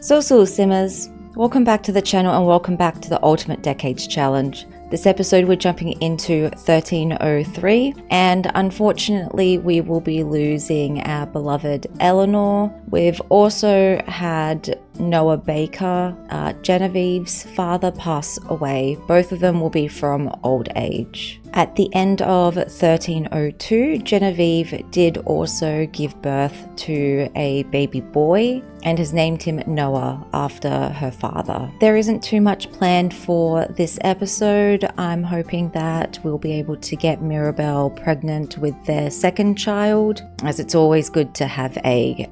So Simmers, welcome back to the channel and welcome back to the Ultimate Decades Challenge. This episode we're jumping into 1303 and unfortunately we will be losing our beloved Eleanor. We've also had Noah Baker, Genevieve's father, pass away. Both of them will be from old age. At the end of 1302, Genevieve did also give birth to a baby boy and has named him Noah after her father. There isn't too much planned for this episode. I'm hoping that we'll be able to get Mirabel pregnant with their second child, as it's always good to have a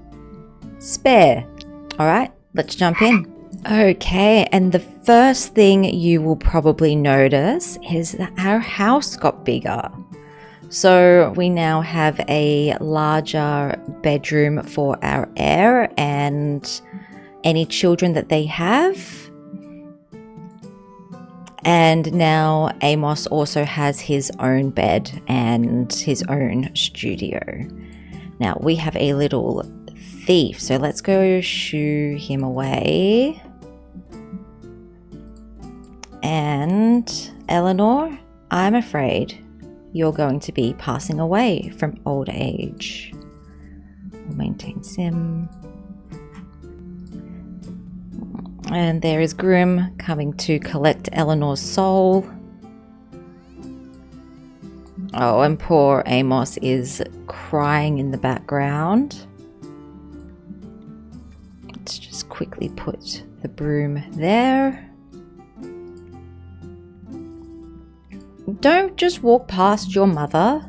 spare. All right, let's jump in. Okay, and the first thing you will probably notice is that our house got bigger. So we now have a larger bedroom for our heir and any children that they have. And now Amos also has his own bed and his own studio. Now we have a little thief, so let's go shoo him away. And Eleanor, I'm afraid you're going to be passing away from old age. We'll maintain sim. And there is Grim coming to collect Eleanor's soul. Oh, and poor Amos is crying in the background. Let's just quickly put the broom there. Don't just walk past your mother.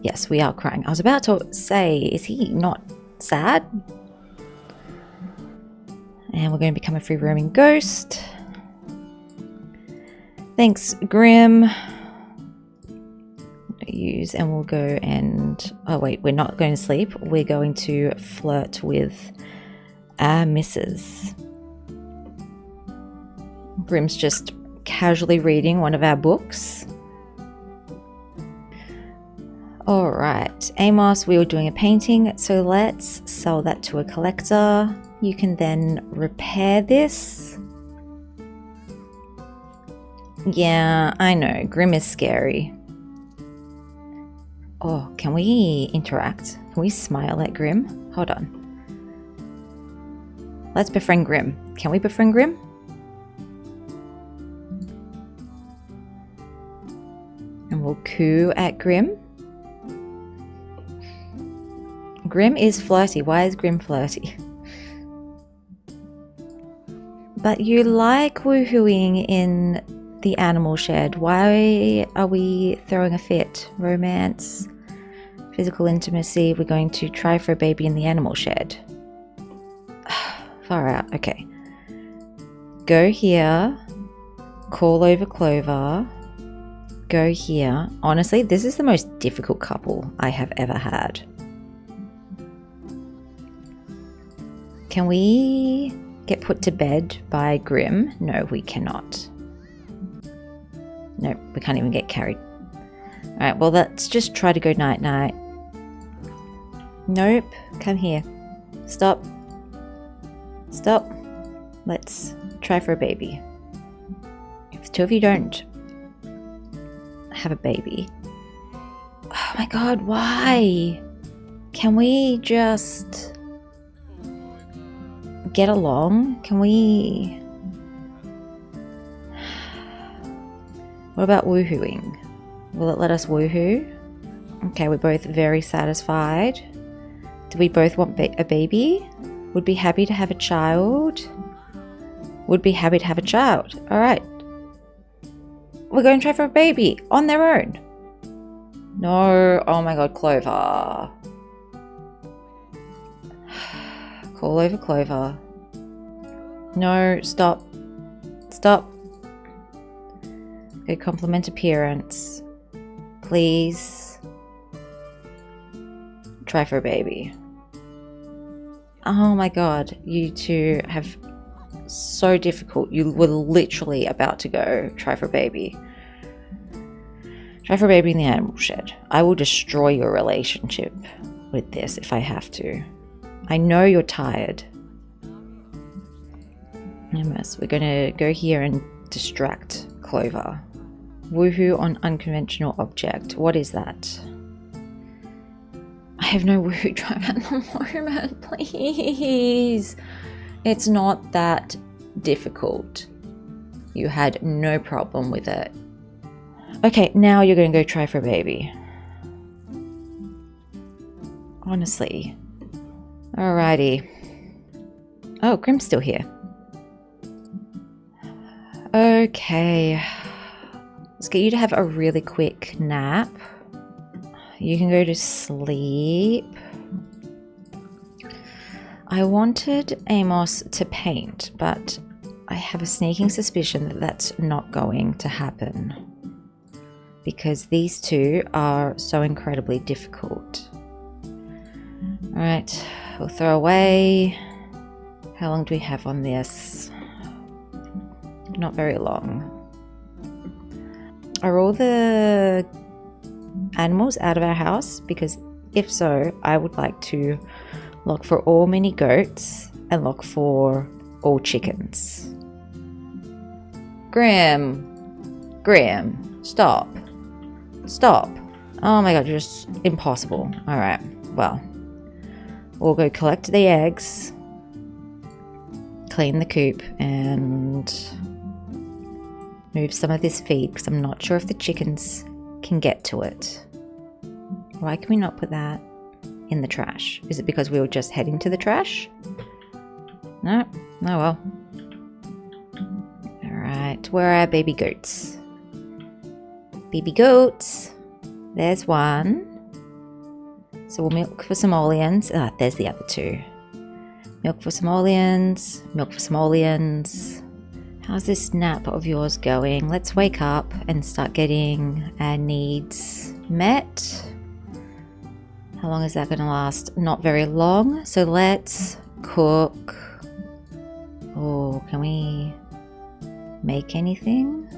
Yes, we are crying. I was about to say, is he not sad? And we're going to become a free roaming ghost. Thanks, Grim. Use and we'll go and... Oh wait, we're not going to sleep. We're going to flirt with our missus. Grim's just casually reading one of our books. Alright, Amos, we were doing a painting, so let's sell that to a collector. You can then repair this. Yeah, I know, Grim is scary. Oh, can we interact? Can we smile at Grim? Hold on. Let's befriend Grim. Can we befriend Grim? And we'll coo at Grim. Grim is flirty. Why is Grim flirty? But you like woohooing in the animal shed. Why are we throwing a fit? Romance, physical intimacy. We're going to try for a baby in the animal shed. Far out. Okay. Go here. Call over Clover. Go here. Honestly, this is the most difficult couple I have ever had. Can we get put to bed by Grim? No, we cannot. Nope, we can't even get carried. Alright, well let's just try to go night-night. Nope, come here. Stop. Stop. Let's try for a baby. If the two of you don't have a baby. Oh my god, why? Can we just get along? Can we... What about woohooing? Will it let us woohoo? Okay, we're both very satisfied. Do we both want a baby? Would be happy to have a child. Would be happy to have a child. Alright. We're going to try for a baby on their own. No. Oh my god, Clover. Call over Clover. No, stop. Stop. Okay, compliment appearance. Please. Try for a baby. Oh my god, you two have so difficult. You were literally about to go try for a baby. Try for a baby in the animal shed. I will destroy your relationship with this if I have to. I know you're tired. Amos, we're going to go here and distract Clover. Woohoo on unconventional object. What is that? I have no woohoo drive at the moment, please. It's not that difficult. You had no problem with it. Okay, now you're going to go try for a baby. Honestly. Alrighty. Oh, Grim's still here. Okay. Let's get you to have a really quick nap. You can go to sleep. I wanted Amos to paint, but I have a sneaking suspicion that that's not going to happen because these two are so incredibly difficult. Alright, we'll throw away. How long do we have on this? Not very long. Are all the animals out of our house? Because if so, I would like to look for all mini goats and look for all chickens. Grim, stop. Oh my god, you're just impossible. Alright, well, we'll go collect the eggs, clean the coop, and move some of this feed because I'm not sure if the chickens can get to it. Why can we not put that in the trash? Is it because we were just heading to the trash? No? Oh well. Alright, where are our baby goats? Baby goats. There's one. So we'll milk for simoleons. Ah, there's the other two. Milk for simoleons. Milk for simoleons. How's this nap of yours going? Let's wake up and start getting our needs met. How long is that going to last? Not very long. So let's cook. Oh, can we make anything?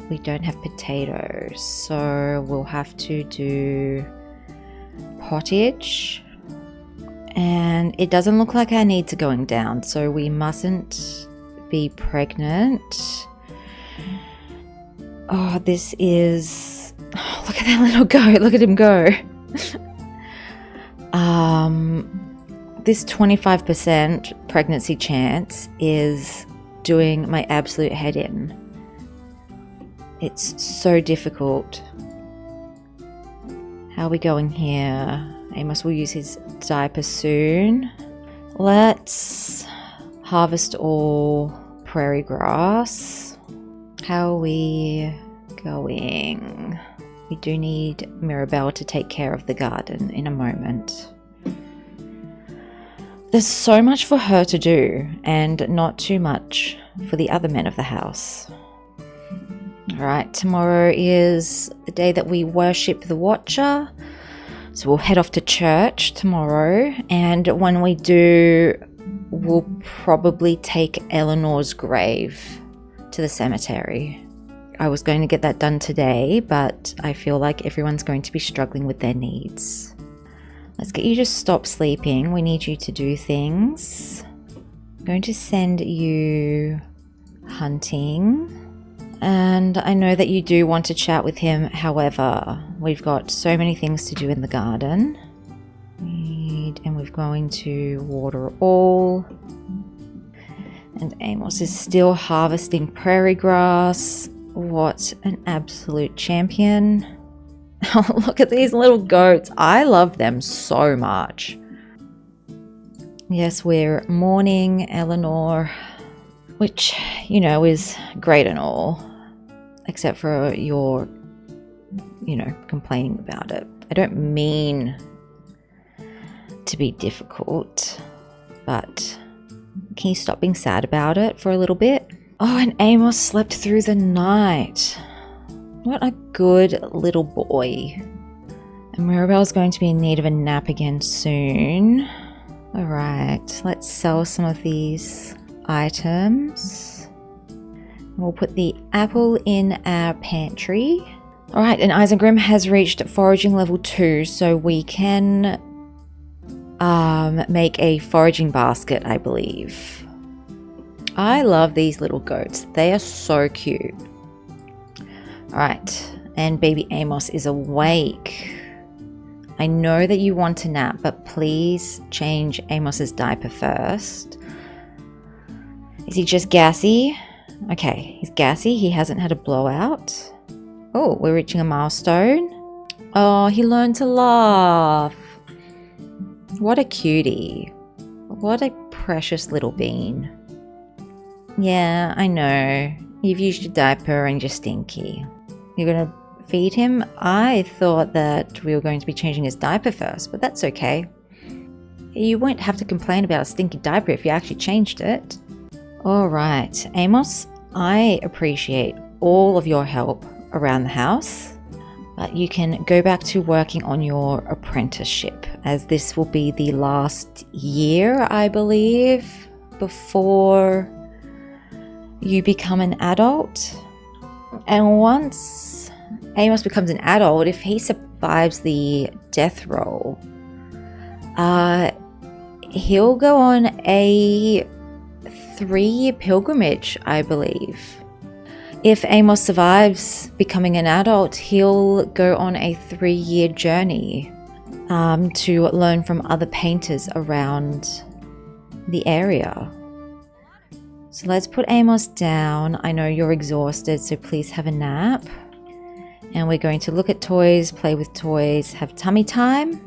We don't have potatoes, so we'll have to do pottage. And it doesn't look like our needs are going down, so we mustn't be pregnant. Oh, this is... Oh, look at that little goat. Look at him go. This 25% pregnancy chance is doing my absolute head in. It's so difficult. How are we going here? Amos will use his diaper soon. Let's harvest all prairie grass. How are we going? We do need Mirabel to take care of the garden in a moment. There's so much for her to do and not too much for the other men of the house. Alright, tomorrow is the day that we worship the Watcher. So we'll head off to church tomorrow, and when we do, we'll probably take Eleanor's grave to the cemetery. I was going to get that done today, but I feel like everyone's going to be struggling with their needs. Let's get you to stop sleeping. We need you to do things. I'm going to send you hunting. And I know that you do want to chat with him. However, we've got so many things to do in the garden. And we're going to water all. And Amos is still harvesting prairie grass. What an absolute champion. Oh, look at these little goats. I love them so much. Yes, we're mourning Eleanor, which, you know, is great and all, except for your, complaining about it. I don't mean to be difficult, but can you stop being sad about it for a little bit? Oh, and Amos slept through the night. What a good little boy. And Mirabel's going to be in need of a nap again soon. Alright, let's sell some of these items. We'll put the apple in our pantry. Alright, and Isengrim has reached foraging level 2, so we can make a foraging basket, I believe. I love these little goats. They are so cute. All right, and baby Amos is awake. I know that you want to nap, but please change Amos's diaper first. Is he just gassy? Okay, he's gassy. He hasn't had a blowout. Oh, we're reaching a milestone. Oh, he learned to laugh. What a cutie. What a precious little bean. Yeah, I know. You've used your diaper and you're stinky. You're gonna feed him? I thought that we were going to be changing his diaper first, but that's okay. You won't have to complain about a stinky diaper if you actually changed it. Alright, Amos, I appreciate all of your help around the house, but you can go back to working on your apprenticeship, as this will be the last year, I believe, before you become an adult. And once Amos becomes an adult, if he survives the death roll, he'll go on a 3-year pilgrimage, I believe. If Amos survives becoming an adult, he'll go on a 3-year journey to learn from other painters around the area. So let's put Amos down. I know you're exhausted, so please have a nap. And we're going to look at toys, play with toys, have tummy time.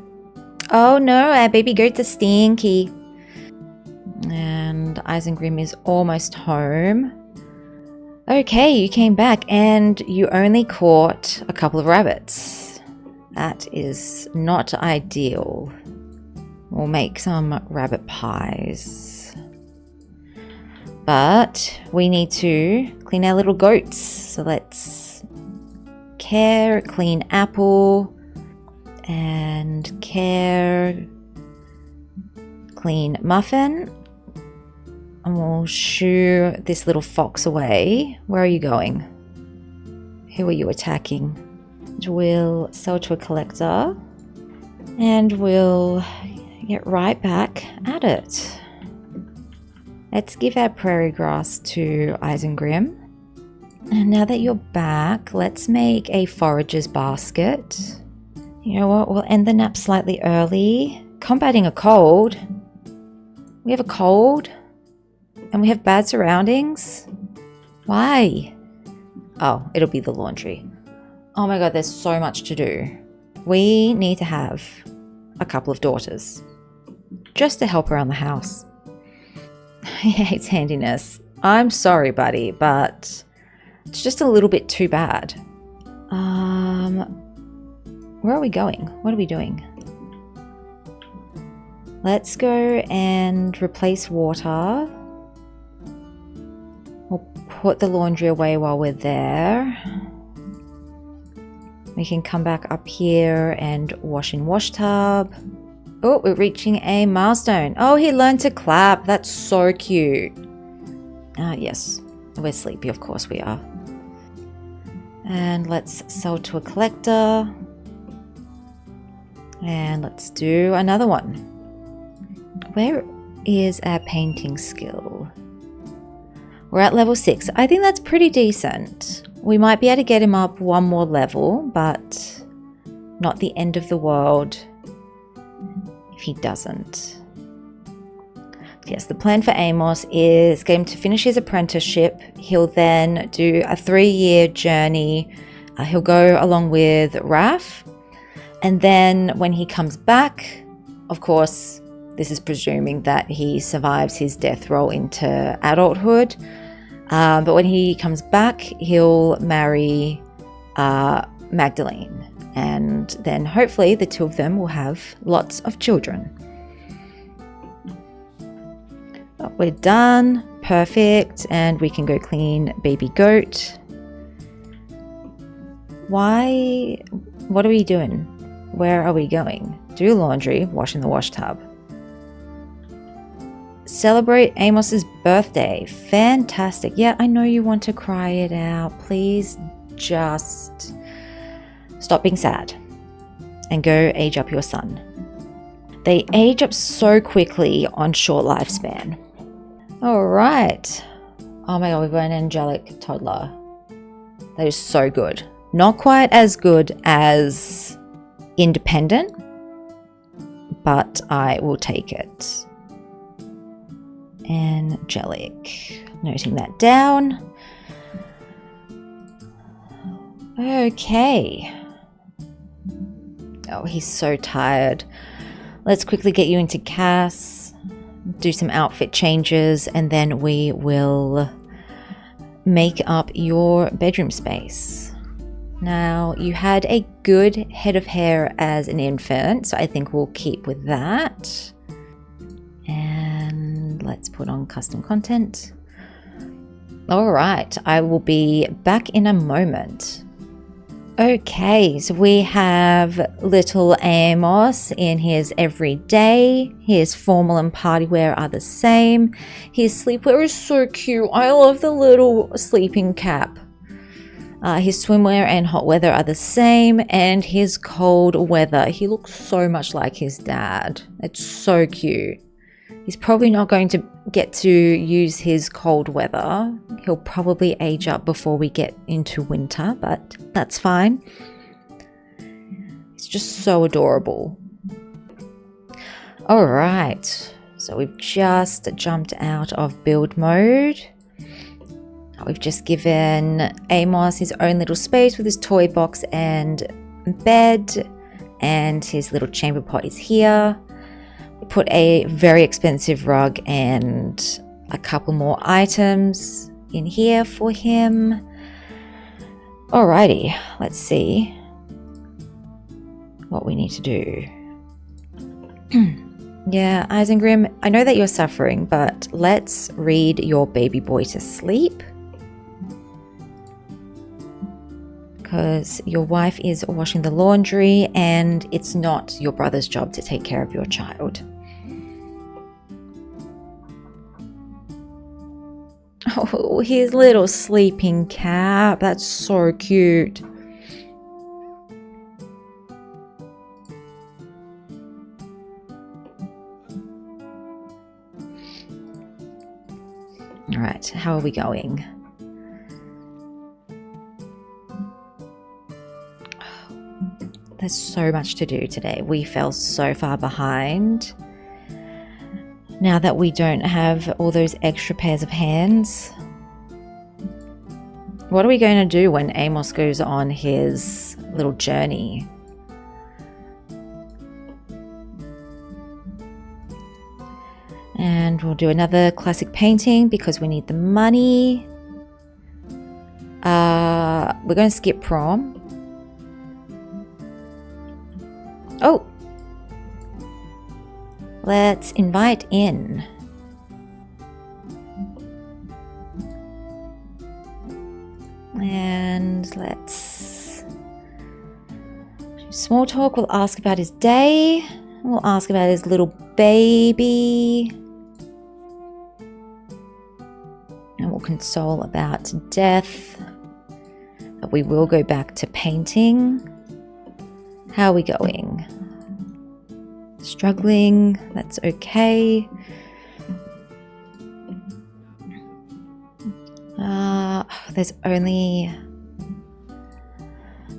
Oh no, our baby goats are stinky. And Isengrim is almost home. Okay, you came back and you only caught a couple of rabbits. That is not ideal. We'll make some rabbit pies. But we need to clean our little goats. So let's care, clean apple, and care, clean muffin. And we'll shoo this little fox away. Where are you going? Who are you attacking? We'll sell to a collector. And we'll get right back at it. Let's give our prairie grass to Isengrim. And now that you're back, let's make a forager's basket. You know what? We'll end the nap slightly early. Combating a cold. We have a cold. And we have bad surroundings. Why? Oh, it'll be the laundry. Oh my god, there's so much to do. We need to have a couple of daughters. Just to help around the house. He hates handiness. I'm sorry, buddy, but it's just a little bit too bad. Where are we going? What are we doing? Let's go and replace water. We'll put the laundry away while we're there. We can come back up here and wash in wash tub. Oh, we're reaching a milestone. Oh, he learned to clap. That's so cute. Yes, we're sleepy. Of course we are. And let's sell to a collector. And let's do another one. Where is our painting skill? We're at level 6. I think that's pretty decent. We might be able to get him up one more level, but not the end of the world if he doesn't. Yes, the plan for Amos is get him to finish his apprenticeship. He'll then do a 3-year journey. He'll go along with Raph. And then when he comes back, of course, this is presuming that he survives his death roll into adulthood. But when he comes back, he'll marry Magdalene. And then hopefully the two of them will have lots of children. Oh, we're done. Perfect. And we can go clean baby goat. Why? What are we doing? Where are we going? Do laundry, wash in the wash tub. Celebrate Amos's birthday. Fantastic. Yeah, I know you want to cry it out. Please just stop being sad and go age up your son. They age up so quickly on short lifespan. All right. Oh my god, we've got an angelic toddler. That is so good. Not quite as good as independent, but I will take it. Angelic. Noting that down. Okay. Oh, he's so tired. Let's quickly get you into Cass, do some outfit changes, and then we will make up your bedroom space. Now, you had a good head of hair as an infant, so I think we'll keep with that. And let's put on custom content. All right, I will be back in a moment. Okay, so we have little Amos in his everyday. His formal and party wear are the same. His sleepwear is so cute. I love the little sleeping cap. His swimwear and hot weather are the same, and his cold weather. He looks so much like his dad. It's so cute. He's probably not going to get to use his cold weather. He'll probably age up before we get into winter, but that's fine. It's just so adorable. All right, so we've just jumped out of build mode. We've just given Amos his own little space with his toy box and bed, and his little chamber pot is here. We put a very expensive rug and a couple more items in here for him. Alrighty, let's see what we need to do. Yeah, Isengrim, I know that you're suffering, but let's read your baby boy to sleep. Because your wife is washing the laundry and it's not your brother's job to take care of your child. Oh, his little sleeping cap. That's so cute. All right, how are we going? There's so much to do today. We fell so far behind. Now that we don't have all those extra pairs of hands. What are we going to do when Amos goes on his little journey? And we'll do another classic painting because we need the money. We're going to skip prom. Oh, let's invite in. And let's do small talk. We'll ask about his day. We'll ask about his little baby. And we'll console about death. But we will go back to painting. How are we going? Struggling, that's okay. There's only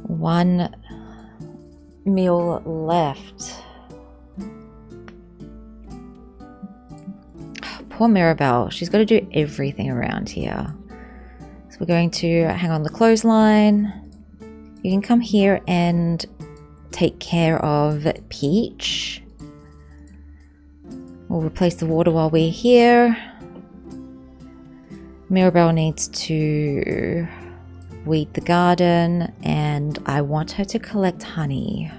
one meal left. Poor Mirabel, she's got to do everything around here. So we're going to hang on the clothesline. You can come here and take care of Peach. We'll replace the water while we're here. Mirabel needs to weed the garden, and I want her to collect honey.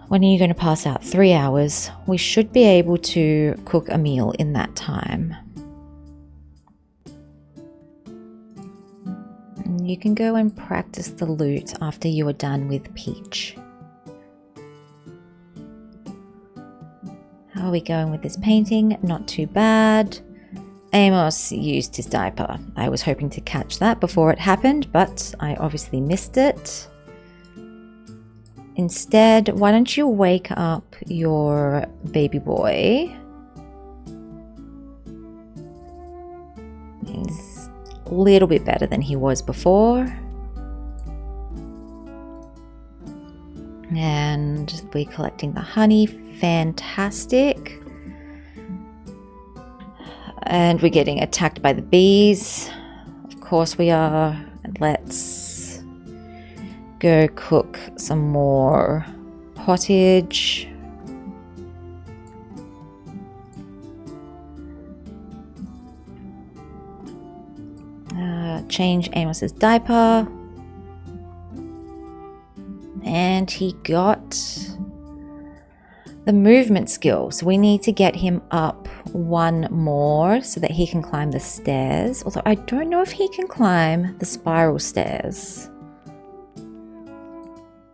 When are you going to pass out? 3 hours. We should be able to cook a meal in that time. You can go and practice the lute after you are done with Peach. How are we going with this painting? Not too bad. Amos used his diaper. I was hoping to catch that before it happened, but I obviously missed it. Instead, why don't you wake up your baby boy? He's a little bit better than he was before. And we're collecting the honey. Fantastic. And we're getting attacked by the bees. Of course we are. Let's go cook some more pottage. Change Amos's diaper. And he got the movement skill. So we need to get him up one more so that he can climb the stairs. Although I don't know if he can climb the spiral stairs.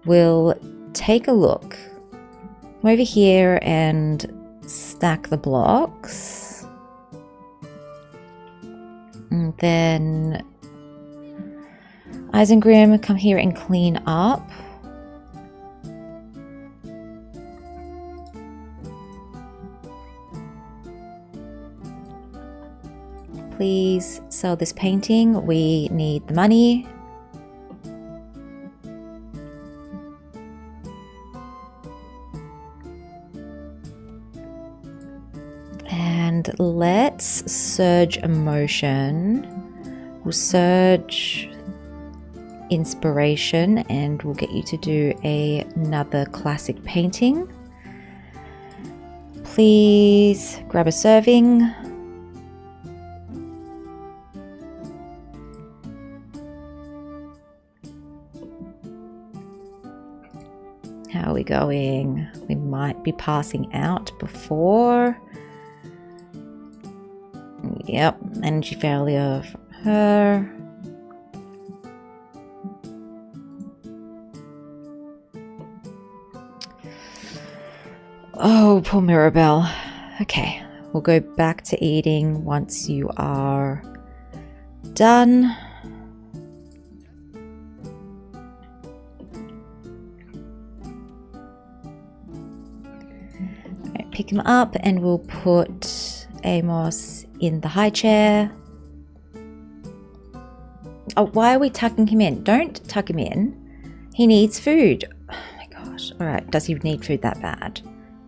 We'll take a look. Come over here and stack the blocks. And then Isengrim, come here and clean up. Please sell this painting. We need the money. And let's surge emotion. We'll surge inspiration and we'll get you to do another classic painting. Please grab a serving. How are we going? We might be passing out before. Yep, energy failure from her. Oh, poor Mirabel. Okay, we'll go back to eating once you are done. Right, pick him up and we'll put Amos in the high chair. Oh, why are we tucking him in? Don't tuck him in. He needs food. Oh my gosh. All right, does he need food that bad?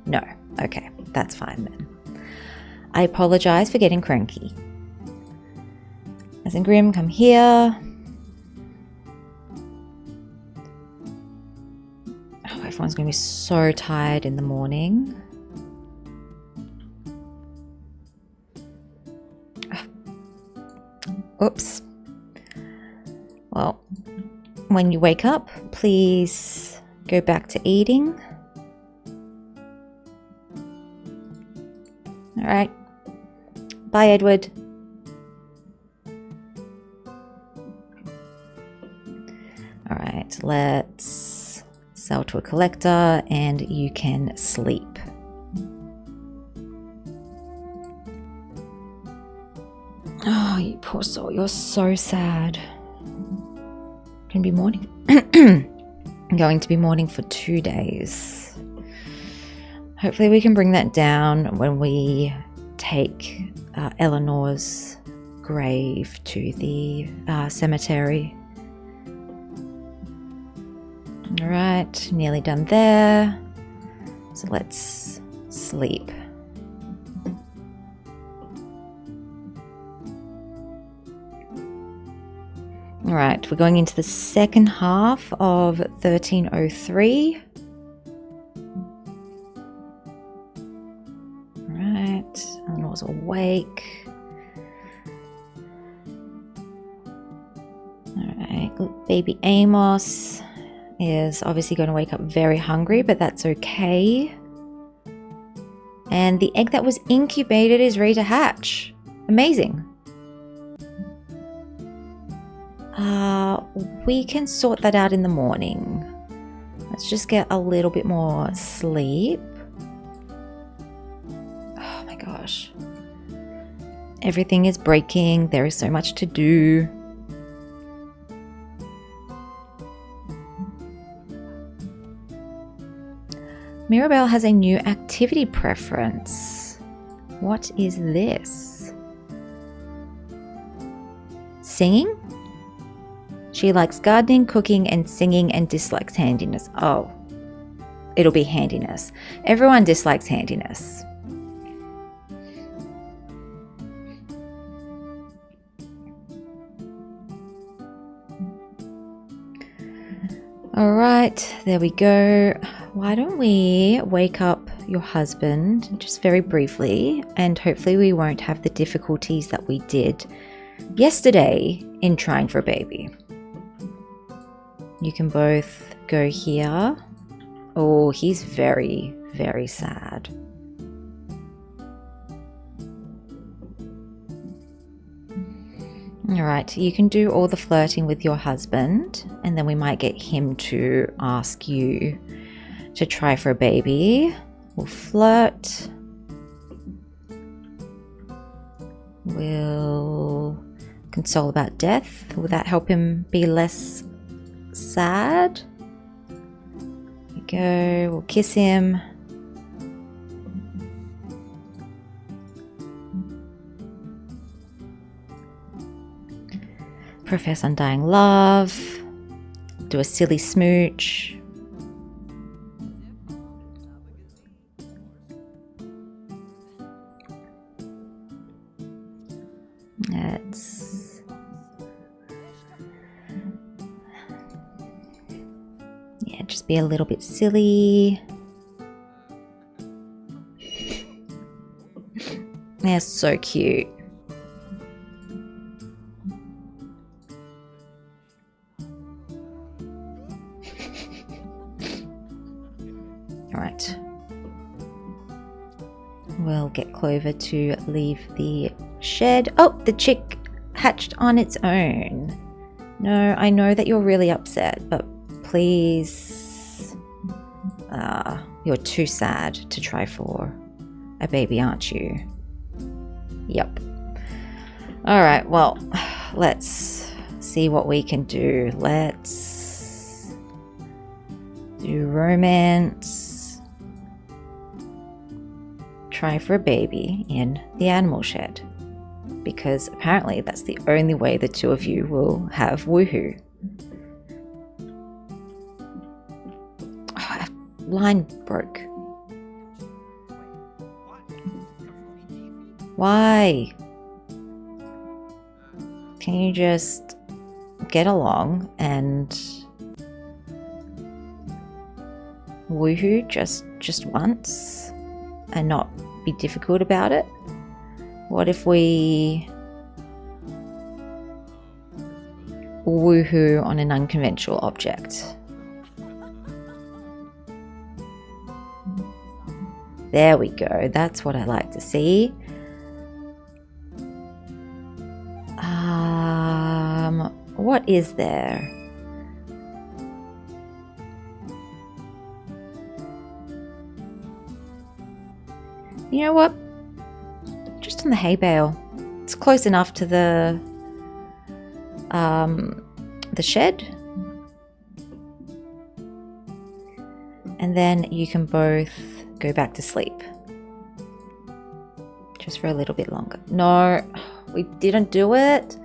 No. Okay, that's fine then. I apologize for getting cranky. Isengrim, come here. Oh, everyone's going to be so tired in the morning. Oh. Oops. Well, when you wake up, please go back to eating. All right. Bye, Edward. All right, let's sell to a collector and you can sleep. Oh, you poor soul. You're so sad. Gonna be mourning. Going to be mourning for 2 days. Hopefully we can bring that down when we take Eleanor's grave to the cemetery. All right, nearly done there. So let's sleep. All right, we're going into the second half of 1303. Eleanor's awake. Alright, baby Amos is obviously going to wake up very hungry, but that's okay. And the egg that was incubated is ready to hatch. Amazing. We can sort that out in the morning. Let's just get a little bit more sleep. Oh my gosh. Everything is breaking. There is so much to do. Mirabel has a new activity preference. What is this? Singing? She likes gardening, cooking, and singing and dislikes handiness. Oh, it'll be handiness. Everyone dislikes handiness. All right, there we go. Why don't we wake up your husband just very briefly, and hopefully we won't have the difficulties that we did yesterday in trying for a baby. You can both go here. Oh, he's very, very sad. All right, you can do all the flirting with your husband, and then we might get him to ask you to try for a baby. We'll flirt. We'll console about death. Will that help him be less sad? There we go. We'll kiss him. Profess undying love. Do a silly smooch. Just be a little bit silly. They're so cute. All right. We'll get Clover to leave the shed. Oh, the chick hatched on its own. No, I know that you're really upset, but please, you're too sad to try for a baby, aren't you? Yep. All right, well, let's see what we can do. Let's do romance. Try for a baby in the animal shed, because apparently that's the only way the two of you will have woohoo. Line broke. Why? Can you just get along and woohoo just once and not be difficult about it? What if we woohoo on an unconventional object? There we go. That's what I like to see. What is there? You know what? Just on the hay bale. It's close enough to the shed. And then you can both go back to sleep. Just for a little bit longer. No, we didn't do it.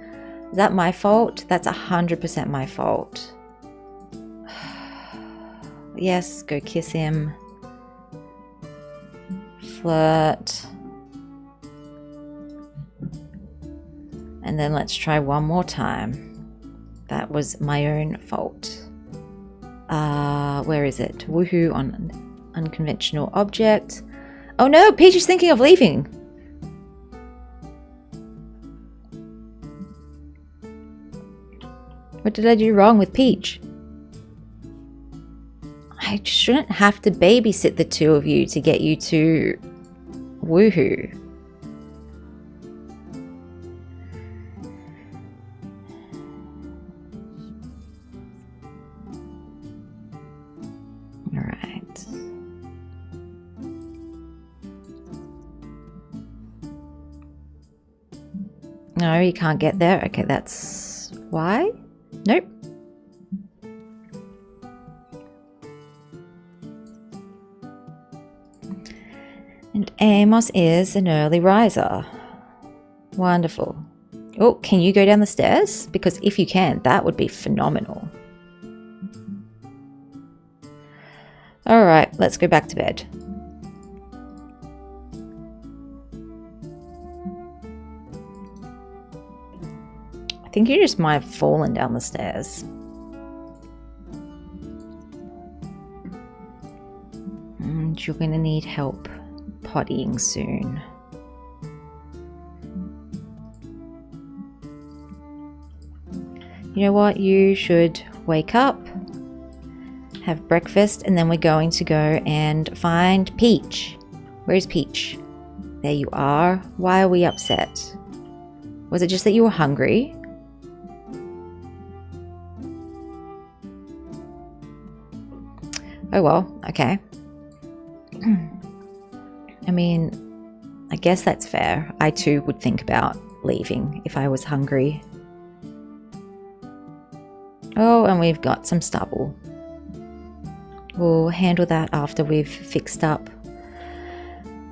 Is that my fault? That's 100% my fault. Yes, go kiss him. Flirt. And then let's try one more time. That was my own fault. Where is it? Woohoo on an unconventional object. Oh no, Peach is thinking of leaving. What did I do wrong with Peach? I shouldn't have to babysit the two of you to get you to woohoo. Alright. No, you can't get there. Okay, that's why. Nope. And Amos is an early riser. Wonderful. Oh, can you go down the stairs? Because if you can, that would be phenomenal. Alright, let's go back to bed. I think you just might have fallen down the stairs. And you're going to need help pottying soon. You know what? You should wake up, have breakfast, and then we're going to go and find Peach. Where's Peach? There you are. Why are we upset? Was it just that you were hungry? Oh well, okay. I mean, I guess that's fair. I too would think about leaving if I was hungry. Oh, and we've got some stubble. We'll handle that after we've fixed up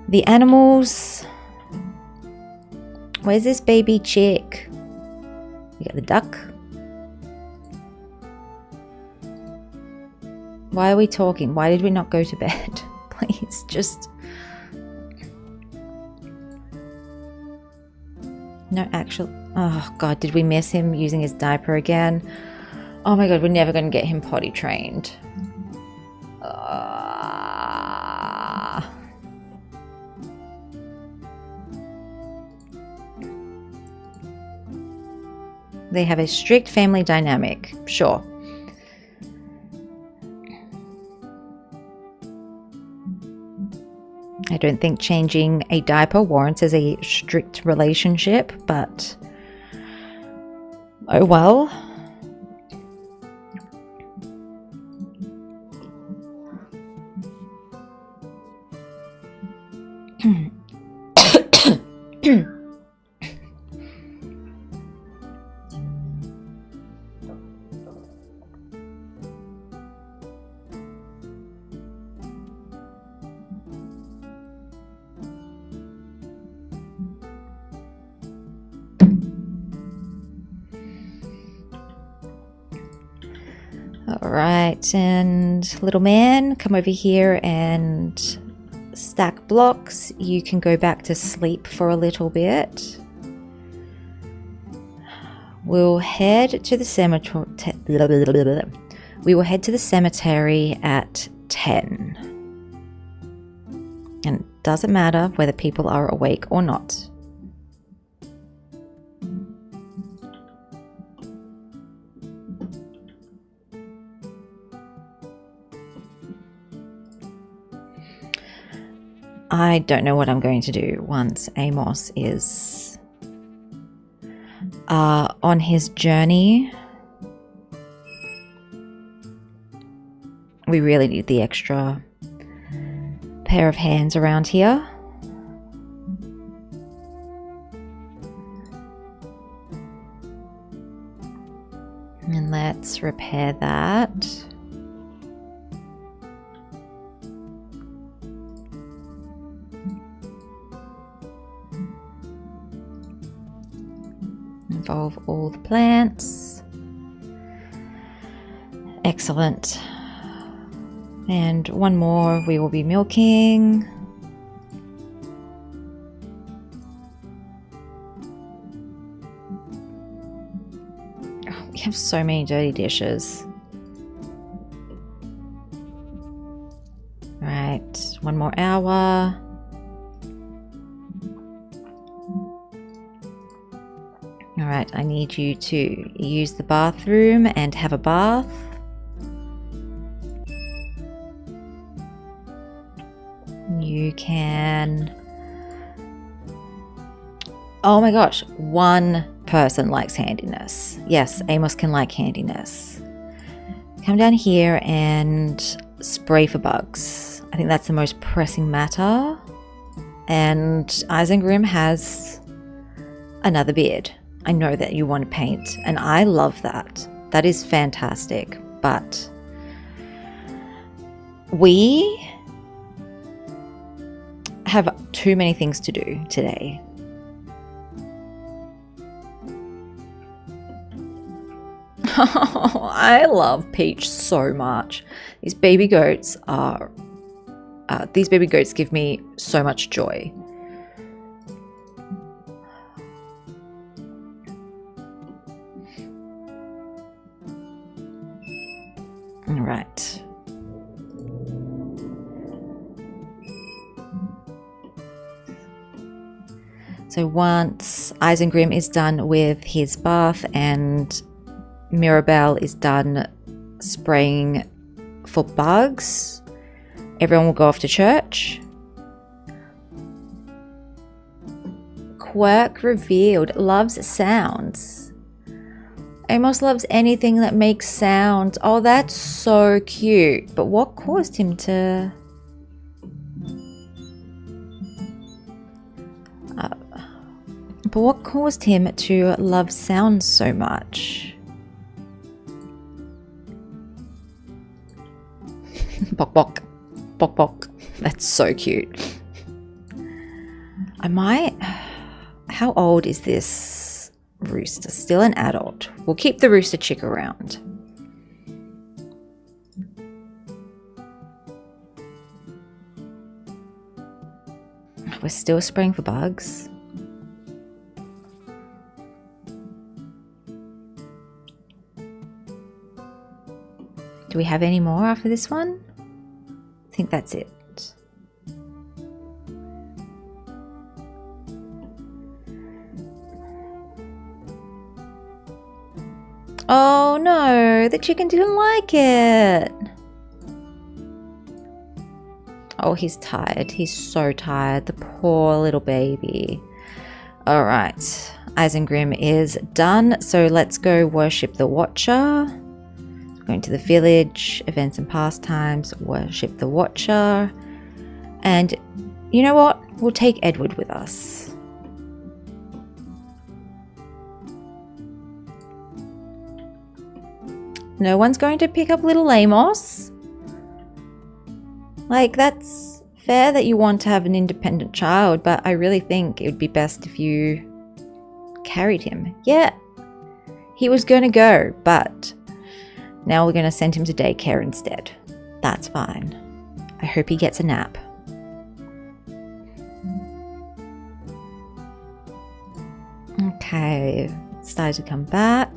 the animals. Where's this baby chick? We got the duck. Why are we talking? Why did we not go to bed? Please, just... No, actual... Oh, God, did we miss him using his diaper again? Oh my God, we're never going to get him potty trained. They have a strict family dynamic, sure. I don't think changing a diaper warrants as a strict relationship, but oh well. Alright, and little man, come over here and stack blocks. You can go back to sleep for a little bit. We'll head to the cemetery. We will head to the cemetery at 10. And it doesn't matter whether people are awake or not. I don't know what I'm going to do once Amos is on his journey. We really need the extra pair of hands around here. And let's repair that. Involve all the plants. Excellent. And one more we will be milking. Oh, we have so many dirty dishes. Right, one more hour. Alright, I need you to use the bathroom and have a bath. You can... Oh my gosh, one person likes handiness. Yes, Amos can like handiness. Come down here and spray for bugs. I think that's the most pressing matter. And Isengrim has another beard. I know that you want to paint, and I love that. That is fantastic. But we have too many things to do today. Oh, I love Peach so much. These baby goats give me so much joy. All right. So once Isengrim is done with his bath and Mirabel is done spraying for bugs, everyone will go off to church. Quirk revealed. Loves sounds. Amos loves anything that makes sounds. Oh, that's so cute. But what caused him to... But what caused him to love sounds so much? Bok bok. Bok bok. That's so cute. How old is this rooster? Still an adult. We'll keep the rooster chick around. We're still spraying for bugs. Do we have any more after this one? I think that's it. Oh no, the chicken didn't like it. Oh, he's tired. He's so tired. The poor little baby. All right, Isengrim is done. So let's go worship the Watcher. Going to the village, events and pastimes, worship the Watcher. And you know what? We'll take Edward with us. No one's going to pick up little Amos. Like, that's fair that you want to have an independent child, but I really think it would be best if you carried him. Yeah, he was going to go, but now we're going to send him to daycare instead. That's fine. I hope he gets a nap. Okay, started to come back.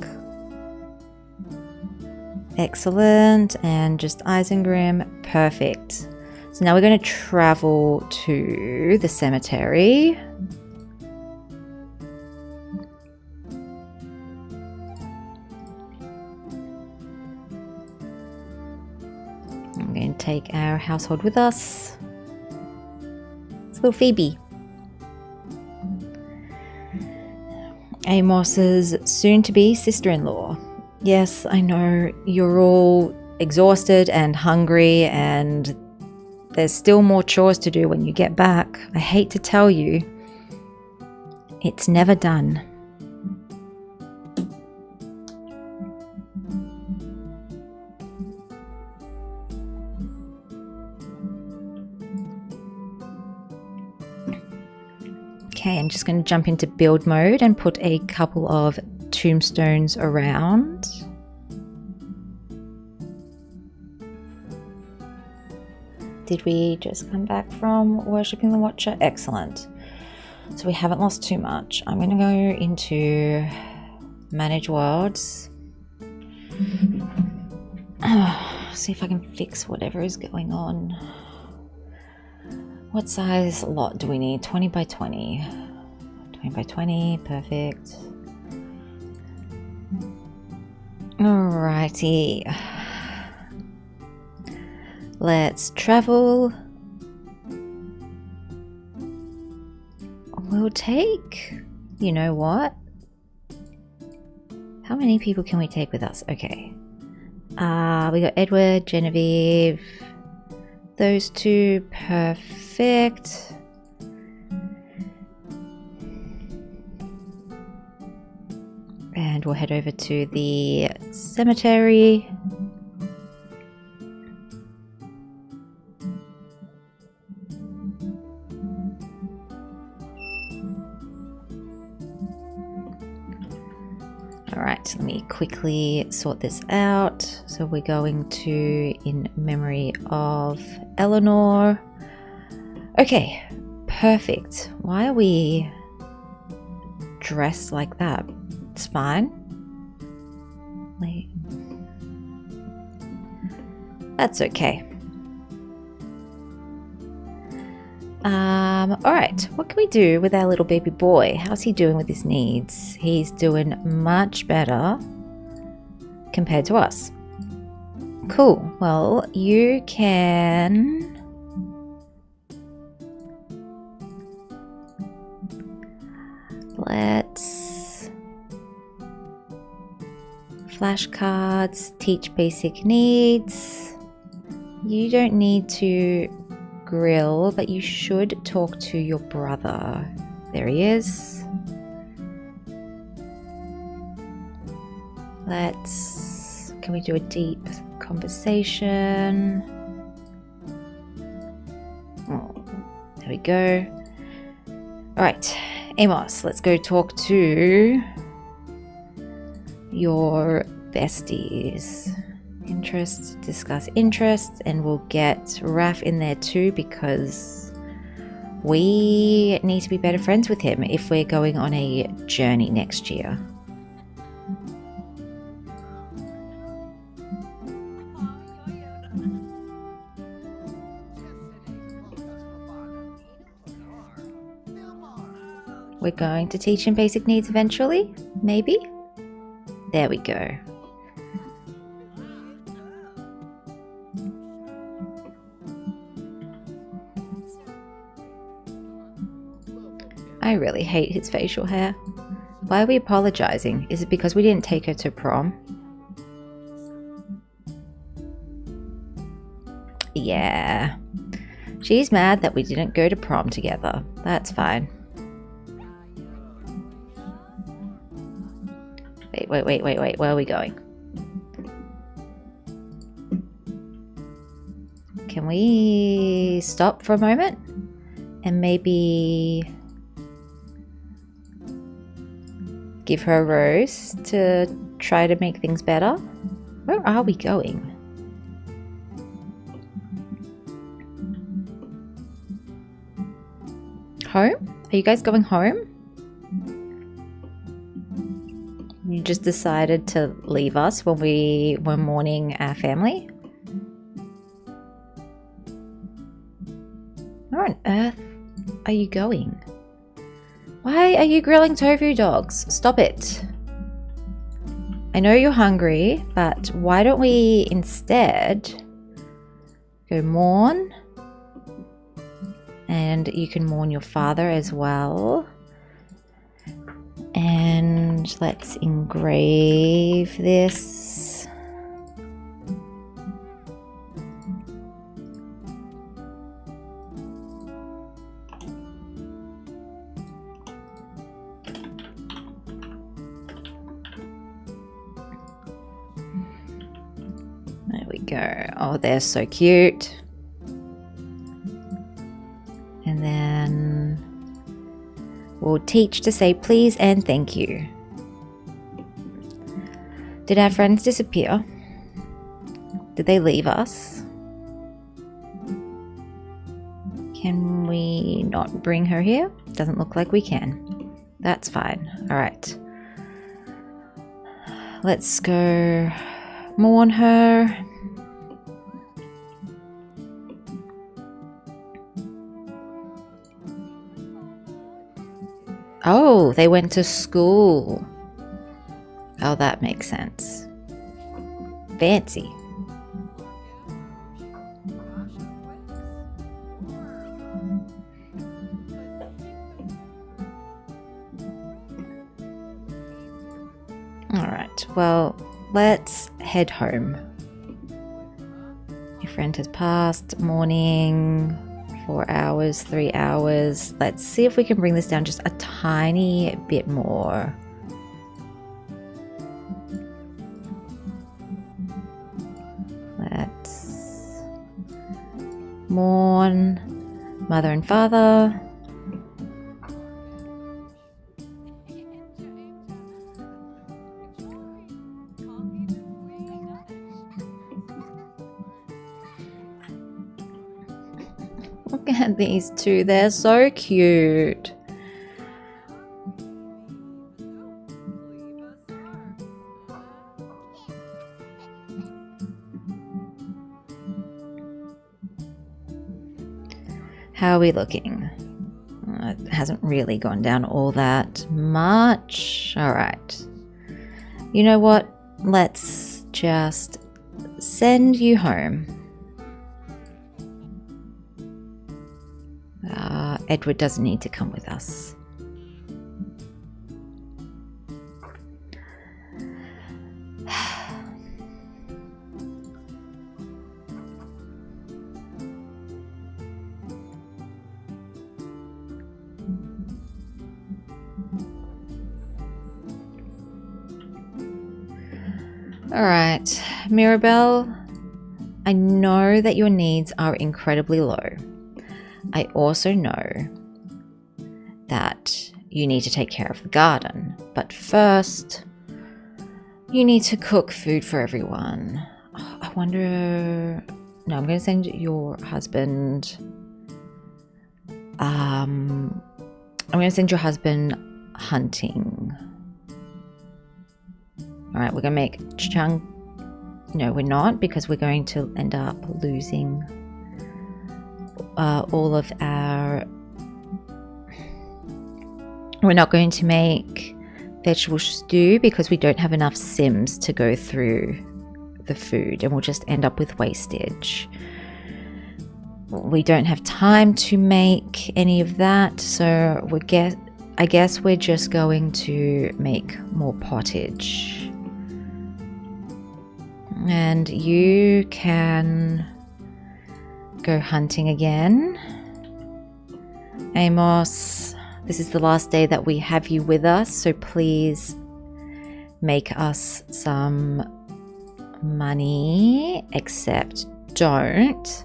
Excellent, and just Isengrim, perfect. So now we're going to travel to the cemetery. I'm going to take our household with us. It's little Phoebe. Amos's soon-to-be sister-in-law. Yes, I know you're all exhausted and hungry, and there's still more chores to do when you get back. I hate to tell you, it's never done. Okay, I'm just going to jump into build mode and put a couple of tombstones around. Did we just come back from worshipping the Watcher? Excellent. So we haven't lost too much. I'm going to go into manage worlds. See if I can fix whatever is going on. What size lot do we need? 20 by 20. 20 by 20, perfect. Alrighty. Let's travel. We'll take, you know what? How many people can we take with us? Okay. We got Edward, Genevieve, those two, perfect. And we'll head over to the cemetery. Alright, let me quickly sort this out. So we're going to in memory of Eleanor. Okay, perfect. Why are we dressed like that? It's fine. Wait. That's okay. Alright, what can we do with our little baby boy? How's he doing with his needs? He's doing much better compared to us. Cool. Well, you can... Let's... Flashcards, teach basic needs. You don't need to grill, but you should talk to your brother. There he is. Can we do a deep conversation? Oh, there we go. Alright, Amos, let's go talk to your besties. Interests, discuss interests, and we'll get Raph in there too because we need to be better friends with him if we're going on a journey next year. We're going to teach him basic needs eventually, maybe? There we go. I really hate his facial hair. Why are we apologizing? Is it because we didn't take her to prom? Yeah. She's mad that we didn't go to prom together. That's fine. Wait. Where are we going? Can we stop for a moment? And maybe give her a rose to try to make things better? Where are we going? Home? Are you guys going home? You just decided to leave us when we were mourning our family? Where on earth are you going? Why are you grilling tofu dogs? Stop it. I know you're hungry, but why don't we instead go mourn? And you can mourn your father as well. And let's engrave this. There we go. Oh, they're so cute. And then we'll teach to say please and thank you. Did our friends disappear? Did they leave us? Can we not bring her here? Doesn't look like we can. That's fine. All right. Let's go mourn her. Oh, they went to school. Oh, that makes sense. Fancy. Alright, well, let's head home. Your friend has passed. Morning. 4 hours, 3 hours. Let's see if we can bring this down just a tiny bit more. Let's mourn mother and father. at these two. They're so cute. How are we looking? It hasn't really gone down all that much. All right. You know what? Let's just send you home. Edward doesn't need to come with us. Alright, Mirabel, I know that your needs are incredibly low. I also know that you need to take care of the garden, but first, you need to cook food for everyone. I wonder... No, I'm going to send your husband... I'm going to send your husband hunting. Alright, we're going to make chunk... No, we're not, because we're going to end up losing all of our... We're not going to make vegetable stew because we don't have enough Sims to go through the food, and we'll just end up with wastage. We don't have time to make any of that, so I guess we're just going to make more pottage. And you can go hunting again. Amos, this is the last day that we have you with us, so please make us some money, except don't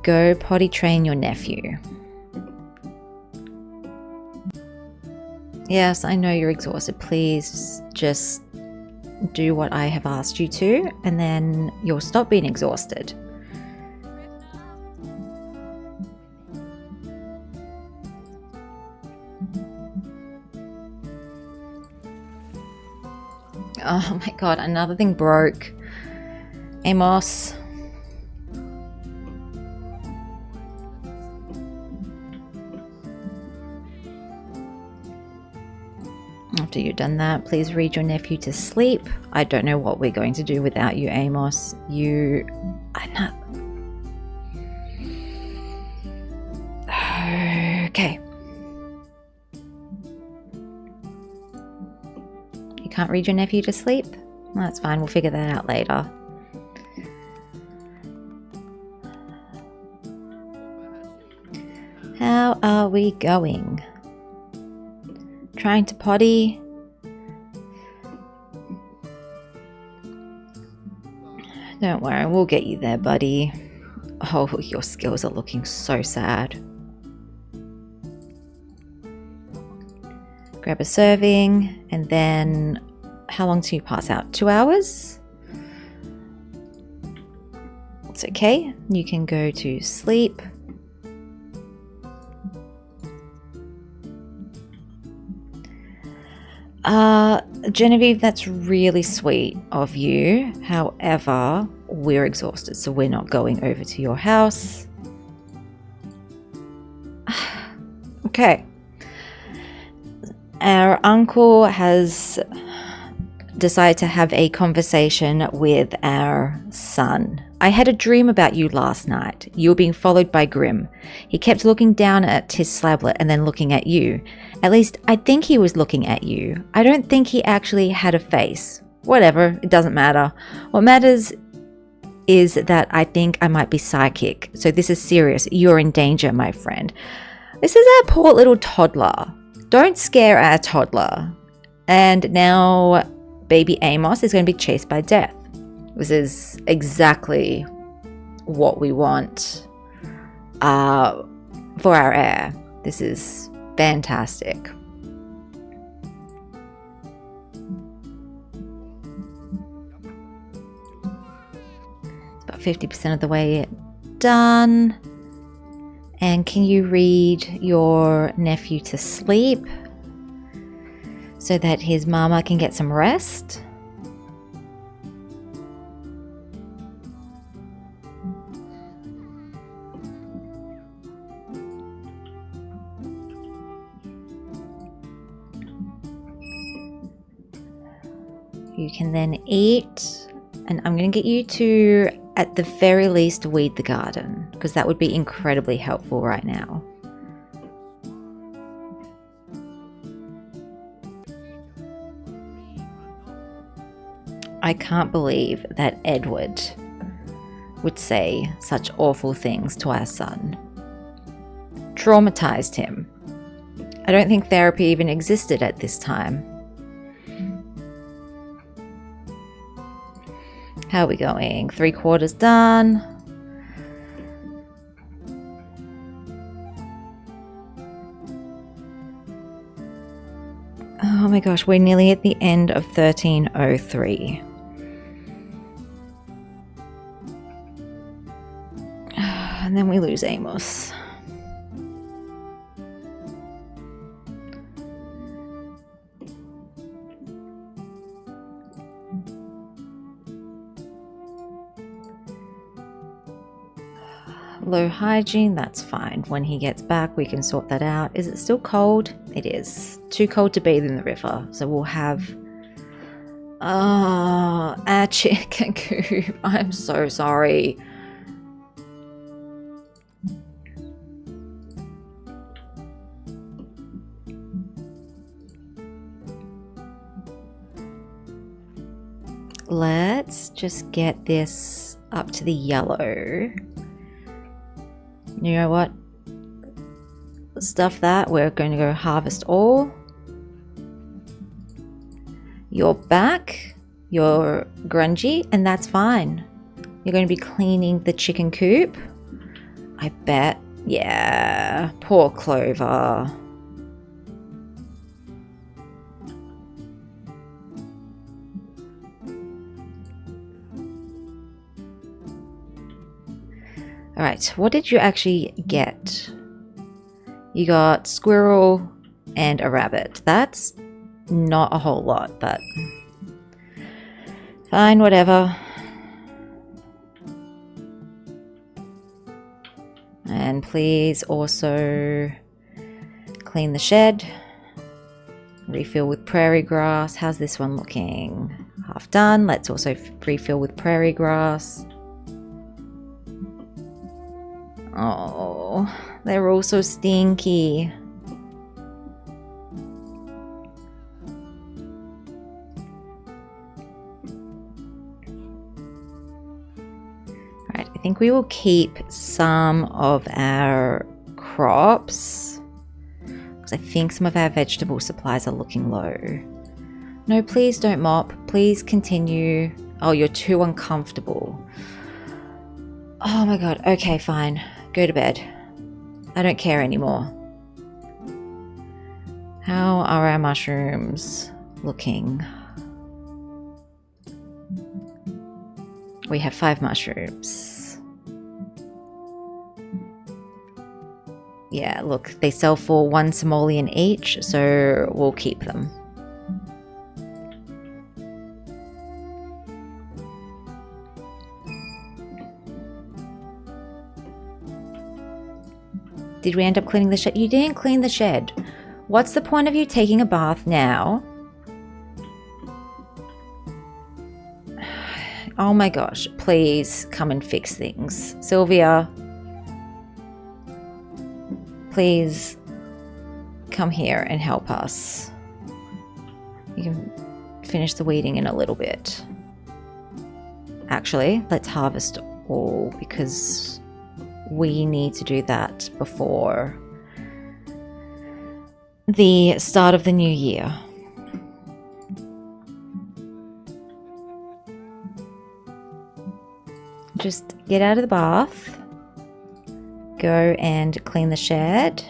go potty train your nephew. Yes, I know you're exhausted. Please just do what I have asked you to, and then you'll stop being exhausted. Oh my god, another thing broke. Amos. After you've done that, please read your nephew to sleep. I don't know what we're going to do without you, Amos. You are not... Okay. You can't read your nephew to sleep? Well, that's fine, we'll figure that out later. How are we going? Trying to potty? Don't worry, we'll get you there, buddy. Oh, your skills are looking so sad. Grab a serving, and then how long do you pass out? 2 hours? It's okay, you can go to sleep. Genevieve, that's really sweet of you. However, we're exhausted, so we're not going over to your house. Okay. Our uncle has decided to have a conversation with our son. I had a dream about you last night. You were being followed by Grim. He kept looking down at his slablet and then looking at you. At least, I think he was looking at you. I don't think he actually had a face. Whatever, it doesn't matter. What matters is that I think I might be psychic. So this is serious. You're in danger, my friend. This is our poor little toddler. Don't scare our toddler. And now baby Amos is going to be chased by death. This is exactly what we want for our heir. This is fantastic. It's about 50% of the way done. And can you read your nephew to sleep so that his mama can get some rest? You can then eat, and I'm going to get you to, at the very least, weed the garden, because that would be incredibly helpful right now. I can't believe that Edward would say such awful things to our son. Traumatized him. I don't think therapy even existed at this time. How are we going? 3/4 done. Oh my gosh, we're nearly at the end of 1303. And then we lose Amos. Low hygiene, that's fine. When he gets back, we can sort that out. Is it still cold? It is. Too cold to bathe in the river. So we'll have our chicken coop. I'm so sorry. Let's just get this up to the yellow. You know what? Stuff that. We're going to go harvest all. You're back. You're grungy, and that's fine. You're going to be cleaning the chicken coop. I bet. Yeah. Poor Clover. Alright, what did you actually get? You got squirrel and a rabbit. That's not a whole lot, but fine, whatever. And please also clean the shed. Refill with prairie grass. How's this one looking? Half done. Let's also refill with prairie grass. Oh, they're all so stinky. Alright, I think we will keep some of our crops because I think some of our vegetable supplies are looking low. No, please don't mop. Please continue. Oh, you're too uncomfortable. Oh my god. Okay, fine. Go to bed. I don't care anymore. How are our mushrooms looking? We have 5 mushrooms. Yeah, look, they sell for 1 simoleon each, so we'll keep them. Did we end up cleaning the shed? You didn't clean the shed. What's the point of you taking a bath now? Oh my gosh, please come and fix things. Sylvia, please come here and help us. You can finish the weeding in a little bit. Actually, let's harvest all because we need to do that before the start of the new year. Just get out of the bath, go and clean the shed.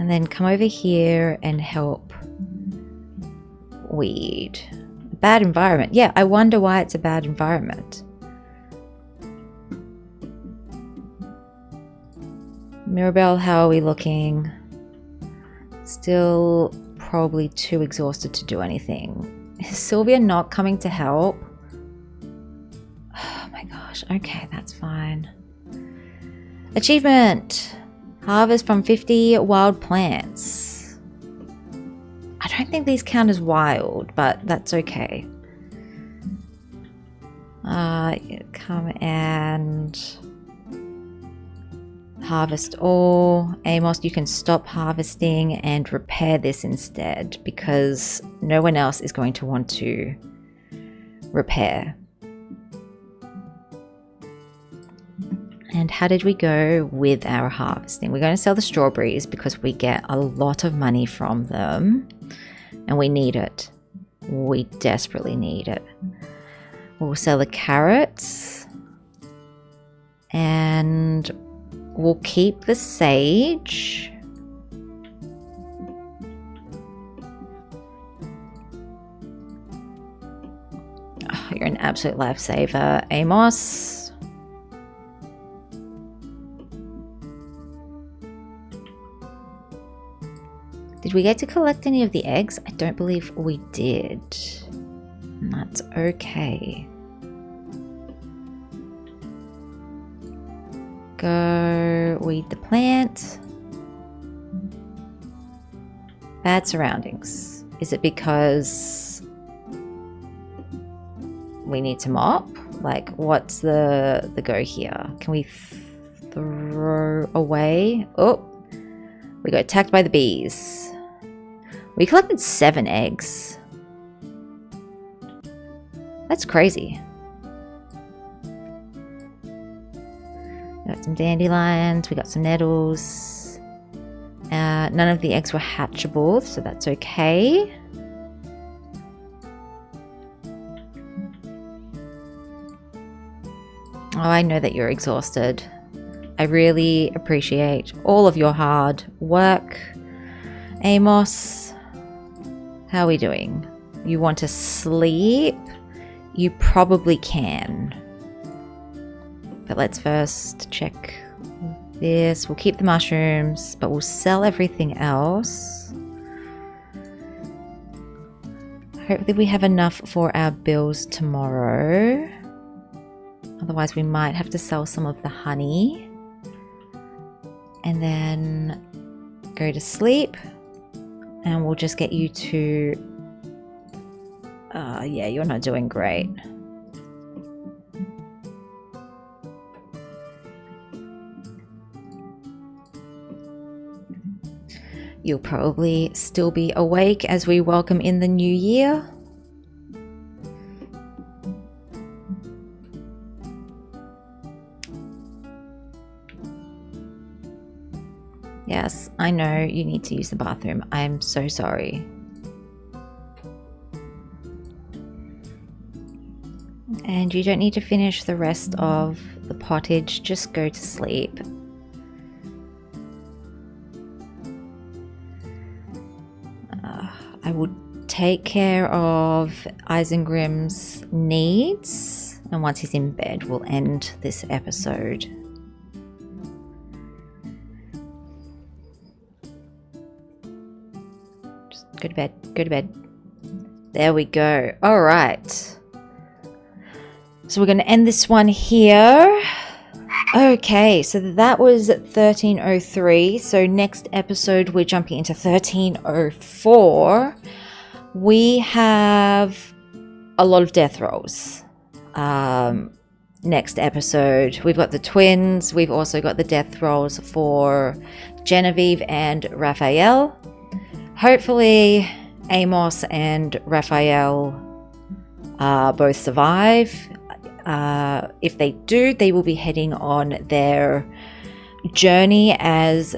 And then come over here and help weed. Bad environment. Yeah, I wonder why it's a bad environment. Mirabel, how are we looking? Still probably too exhausted to do anything. Is Sylvia not coming to help? Oh my gosh. Okay, that's fine. Achievement. Harvest from 50 wild plants. I don't think these count as wild, but that's okay. Come and harvest all. Amos, you can stop harvesting and repair this instead, because no one else is going to want to repair. And how did we go with our harvesting? We're going to sell the strawberries because we get a lot of money from them and we need it. We desperately need it. We'll sell the carrots and we'll keep the sage. Oh, you're an absolute lifesaver, Amos. Did we get to collect any of the eggs? I don't believe we did. And that's okay. Go weed the plant. Bad surroundings. Is it because we need to mop? Like, what's the go here? Can we throw away? Oh, we got attacked by the bees. We collected 7 eggs. That's crazy. We got some dandelions, we got some nettles. None of the eggs were hatchable, so that's okay. Oh, I know that you're exhausted. I really appreciate all of your hard work. Amos, how are we doing? You want to sleep? You probably can. But let's first check this. We'll keep the mushrooms, but we'll sell everything else. Hopefully we have enough for our bills tomorrow. Otherwise we might have to sell some of the honey. And then go to sleep. And we'll just get you to... yeah, you're not doing great. You'll probably still be awake as we welcome in the new year. Yes, I know you need to use the bathroom. I'm so sorry. And you don't need to finish the rest of the pottage, just go to sleep. I will take care of Isengrim's needs, and once he's in bed, we'll end this episode. Just go to bed, go to bed. There we go. All right. So we're going to end this one here. Okay, so that was 1303. So next episode, we're jumping into 1304. We have a lot of death rolls. Next episode, we've got the twins. We've also got the death rolls for Genevieve and Raphael. Hopefully, Amos and Raphael both survive. If they do, they will be heading on their journey as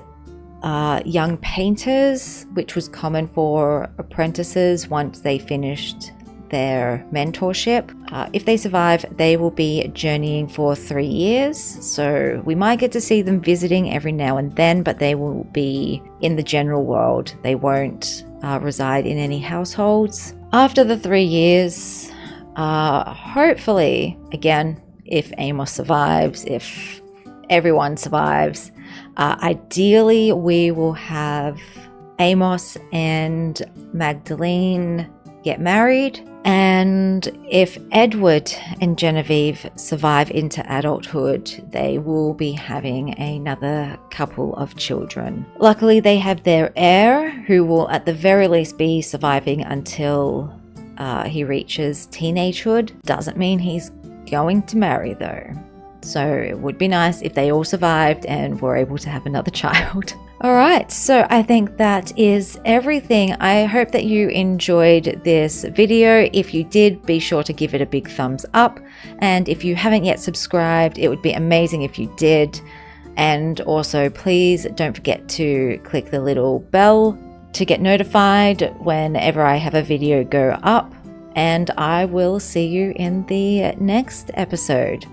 young painters, which was common for apprentices once they finished their mentorship. If they survive, they will be journeying for 3 years. So we might get to see them visiting every now and then, but they will be in the general world. They won't reside in any households. After the 3 years, hopefully, again, if Amos survives, if everyone survives, ideally we will have Amos and Magdalene get married. And if Edward and Genevieve survive into adulthood, they will be having another couple of children. Luckily, they have their heir, who will at the very least be surviving until he reaches teenagehood. Doesn't mean he's going to marry though. So it would be nice if they all survived and were able to have another child. Alright, so I think that is everything. I hope that you enjoyed this video. If you did, be sure to give it a big thumbs up. And if you haven't yet subscribed, it would be amazing if you did. And also, please don't forget to click the little bell to get notified whenever I have a video go up. And I will see you in the next episode.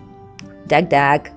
Dag dag.